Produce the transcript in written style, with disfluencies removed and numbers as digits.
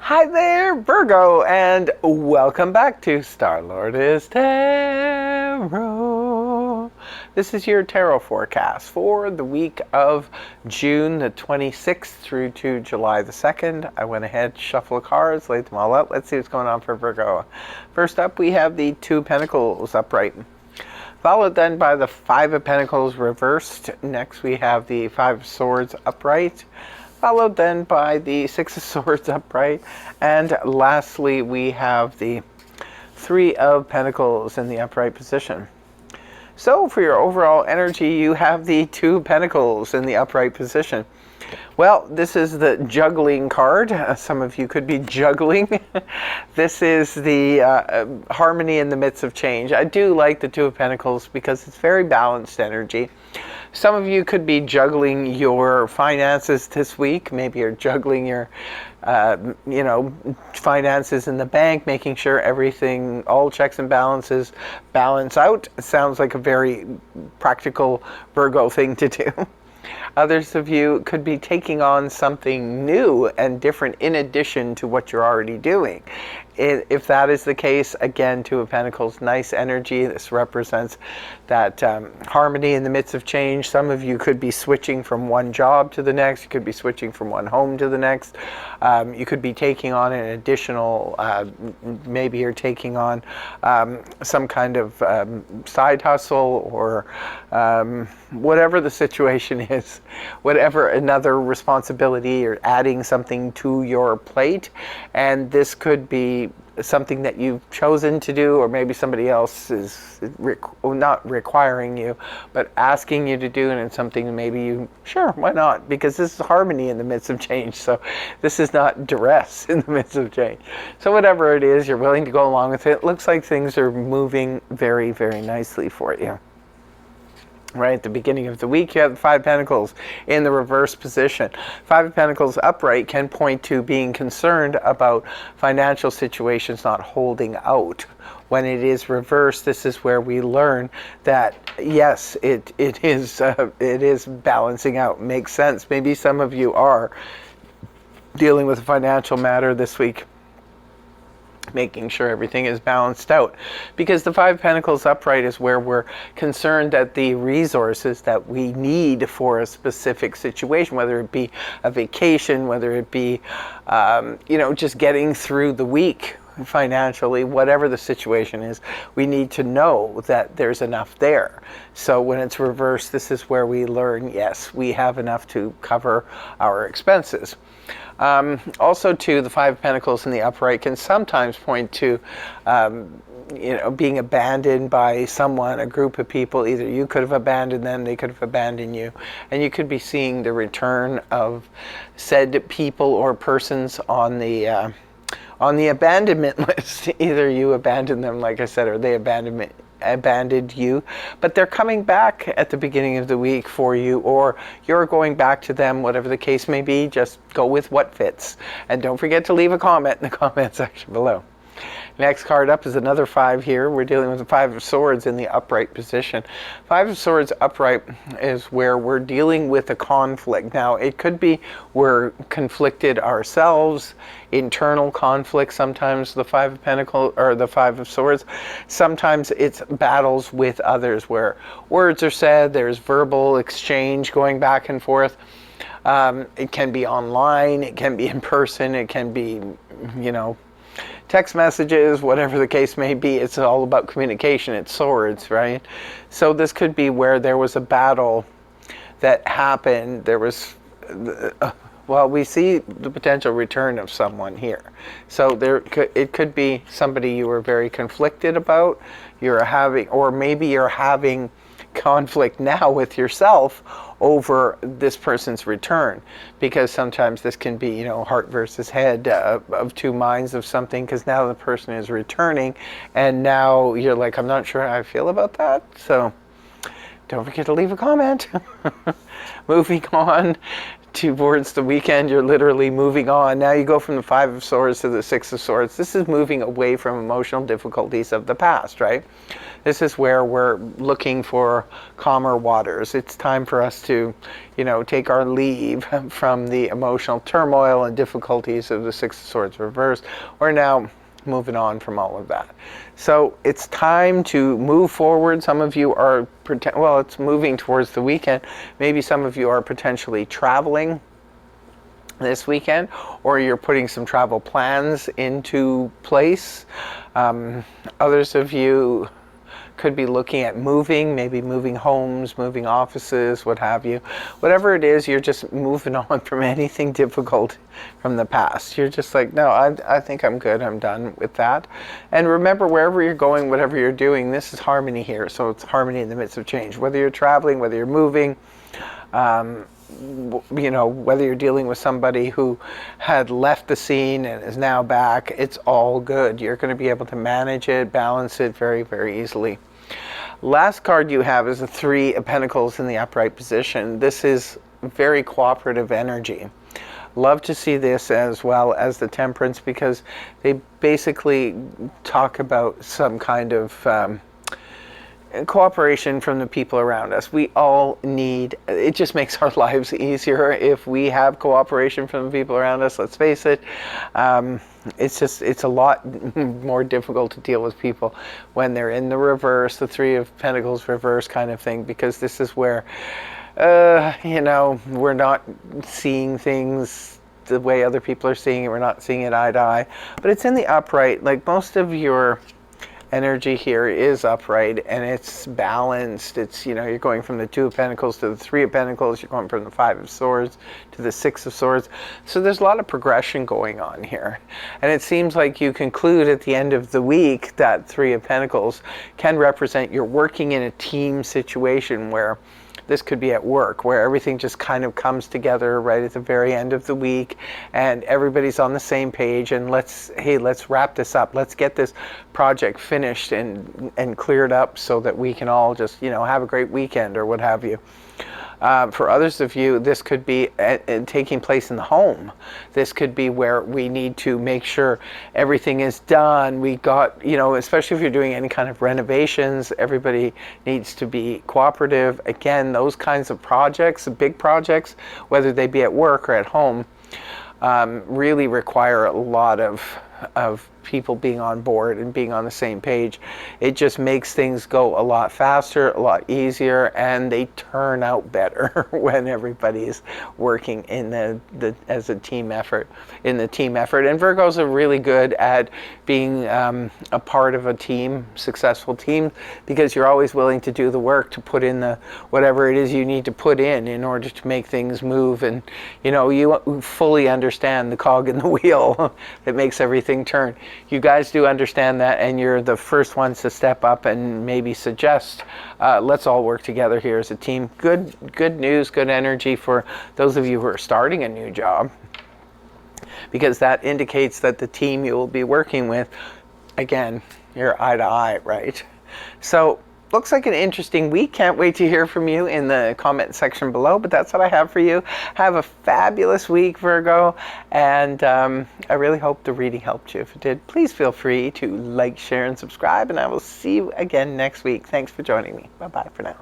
Hi there, Virgo, and welcome back to Star-Lord is Tarot. This is your tarot forecast for the week of June the 26th through to July the 2nd. I went ahead, shuffled the cards, laid them all out. Let's see what's going on for Virgo. First up, we have the Two of Pentacles upright, followed then by the Five of Pentacles reversed. Next, we have the Five of Swords upright, followed then by the Six of Swords upright, and lastly we have the Three of Pentacles in the upright position. So for your overall energy, you have the Two of Pentacles in the upright position. Well, this is the juggling card. Some of you could be juggling. This is the harmony in the midst of change. I do like the Two of Pentacles because it's very balanced energy. Some of you could be juggling your finances this week. Maybe you're juggling your, finances in the bank, making sure everything, all checks and balances balance out. It sounds like a very practical Virgo thing to do. Others of you could be taking on something new and different in addition to what you're already doing. If that is the case, again, Two of Pentacles, nice energy. This represents that harmony in the midst of change. Some of you could be switching from one job to the next. You could be switching from one home to the next. You could be taking on an additional, maybe you're taking on some kind of side hustle or whatever the situation is, whatever another responsibility, you're adding something to your plate. And this could be something that you've chosen to do, or maybe somebody else is not requiring you, but asking you to do, and it's something maybe you, sure, why not? Because this is harmony in the midst of change, so this is not duress in the midst of change. So whatever it is, you're willing to go along with it. It looks like things are moving very, very nicely for you. Right at the beginning of the week, you have the Five of Pentacles in the reverse position. Five of Pentacles upright can point to being concerned about financial situations not holding out. When it is reversed, this is where we learn that yes, it is balancing out. Makes sense. Maybe some of you are dealing with a financial matter this week, making sure everything is balanced out, because the Five of Pentacles upright is where we're concerned that the resources that we need for a specific situation, whether it be a vacation, whether it be just getting through the week financially, whatever the situation is, we need to know that there's enough there. So when it's reversed, this is where we learn, yes, we have enough to cover our expenses. Also, too, the Five of Pentacles in the upright can sometimes point to, being abandoned by someone, a group of people. Either you could have abandoned them, they could have abandoned you, and you could be seeing the return of said people or persons on the abandonment list. Either you abandoned them, like I said, or they abandoned you, but they're coming back at the beginning of the week for you, or you're going back to them, whatever the case may be. Just go with what fits, and don't forget to leave a comment in the comment section below. Next card up is another five here. We're dealing with the Five of Swords in the upright position. Five of Swords upright is where we're dealing with a conflict. Now, it could be we're conflicted ourselves, internal conflict. Sometimes the Five of Pentacles or the Five of Swords. Sometimes it's battles with others where words are said. There's verbal exchange going back and forth. It can be online. It can be in person. It can be, text messages, whatever the case may be. It's all about communication. It's swords, right? So this could be where there was a battle that happened. There was, we see the potential return of someone here. So it could be somebody you were very conflicted about. Or maybe you're having conflict now with yourself over this person's return, because sometimes this can be, heart versus head, of two minds of something, because now the person is returning and now you're like, I'm not sure how I feel about that. So don't forget to leave a comment. Moving on towards the weekend, you're literally moving on. Now you go from the Five of Swords to the Six of Swords. This is moving away from emotional difficulties of the past, right? This is where we're looking for calmer waters. It's time for us to, take our leave from the emotional turmoil and difficulties of the Six of Swords reversed. We're now moving on from all of that. So it's time to move forward. Some of you are, it's moving towards the weekend. Maybe some of you are potentially traveling this weekend, or you're putting some travel plans into place. Others of you could be looking at moving, maybe moving homes, moving offices, what have you. Whatever it is, you're just moving on from anything difficult from the past. You're just like, no, I think I'm good. I'm done with that. And remember, wherever you're going, whatever you're doing, this is harmony here. So it's harmony in the midst of change. Whether you're traveling, whether you're moving, whether you're dealing with somebody who had left the scene and is now back, it's all good. You're going to be able to manage it, balance it very, very easily. Last card you have is the Three of Pentacles in the upright position. This is very cooperative energy. Love to see this as well as the Temperance, because they basically talk about some kind of cooperation from the people around us. We all need, it just makes our lives easier if we have cooperation from the people around us. Let's face it, it's a lot more difficult to deal with people when they're in the reverse, the Three of Pentacles reverse kind of thing, because this is where, we're not seeing things the way other people are seeing it. We're not seeing it eye to eye. But it's in the upright. Like, most of your energy here is upright and it's balanced. It's, you're going from the Two of Pentacles to the Three of Pentacles. You're going from the Five of Swords to the Six of Swords. So there's a lot of progression going on here. And it seems like you conclude at the end of the week that Three of Pentacles can represent you're working in a team situation, where this could be at work, where everything just kind of comes together right at the very end of the week and everybody's on the same page, and let's wrap this up. Let's get this project finished and cleared up so that we can all just, have a great weekend or what have you. For others of you, this could be taking place in the home. This could be where we need to make sure everything is done. We got, especially if you're doing any kind of renovations, everybody needs to be cooperative. Again, those kinds of projects, big projects, whether they be at work or at home, really require a lot of people being on board and being on the same page. It just makes things go a lot faster, a lot easier, and they turn out better when everybody's working in as a team effort, in the team effort. And Virgos are really good at being a part of a team, successful team, because you're always willing to do the work, to put in the whatever it is you need to put in order to make things move. And you fully understand the cog in the wheel that makes everything turn. You guys do understand that, and you're the first ones to step up and maybe suggest, let's all work together here as a team. Good news, good energy for those of you who are starting a new job, because that indicates that the team you will be working with, again, you're eye to eye, right? So looks like an interesting week. Can't wait to hear from you in the comment section below, but that's what I have for you. Have a fabulous week, Virgo, and I really hope the reading helped you. If it did, please feel free to like, share, and subscribe, and I will see you again next week. Thanks for joining me. Bye-bye for now.